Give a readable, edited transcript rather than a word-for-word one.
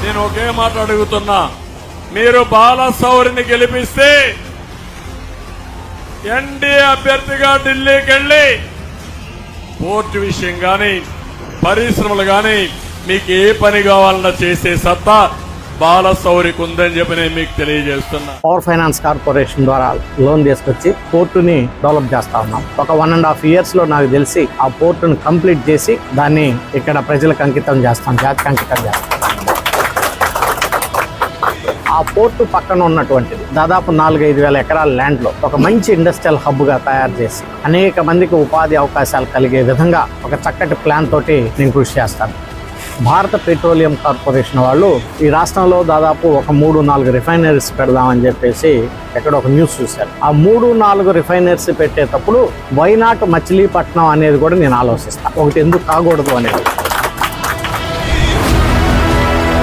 నేను ఒకే మాట అడుగుతున్నా, మీరు బాలశౌరిని గెలిపిస్తే ఎన్డీఏ అభ్యర్థిగా ఢిల్లీకి వెళ్లి పోర్టు విషయం గాని పరిశ్రమలు గాని మీకు ఏ పని కావాలన్నా చేసే సత్తా బాలశౌరికి ఉందని చెప్పి నేను మీకు తెలియజేస్తున్నా. పవర్ ఫైనాన్స్ కార్పొరేషన్ ద్వారా లోన్ తీసుకొచ్చి పోర్టుని డెవలప్ చేస్తా ఉన్నాం. ఒక 1.5 years లో నాకు తెలిసి ఆ పోర్టును కంప్లీట్ చేసి దాన్ని ఇక్కడ ప్రజలకు అంకితం చేస్తాం, జాతికి అంకితం చేస్తాం. ఆ పోర్టు పక్కన ఉన్నటువంటిది దాదాపు 4-5 వేల ఎకరాల ల్యాండ్ లో ఒక మంచి ఇండస్ట్రియల్ హబ్ గా తయారు చేసి అనేక మందికి ఉపాధి అవకాశాలు కలిగే విధంగా ఒక చక్కటి ప్లాన్ తోటి నేను కృషి చేస్తాను. భారత పెట్రోలియం కార్పొరేషన్ వాళ్ళు ఈ రాష్ట్రంలో దాదాపు ఒక 3-4 రిఫైనరీస్ పెడదామని చెప్పేసి ఎక్కడ ఒక న్యూస్ చూశారు. ఆ 3-4 రిఫైనరీస్ పెట్టేటప్పుడు వైనాట్ మచిలీపట్నం అనేది కూడా నేను ఆలోచిస్తాను. ఒకటి ఎందుకు కాకూడదు అనేది.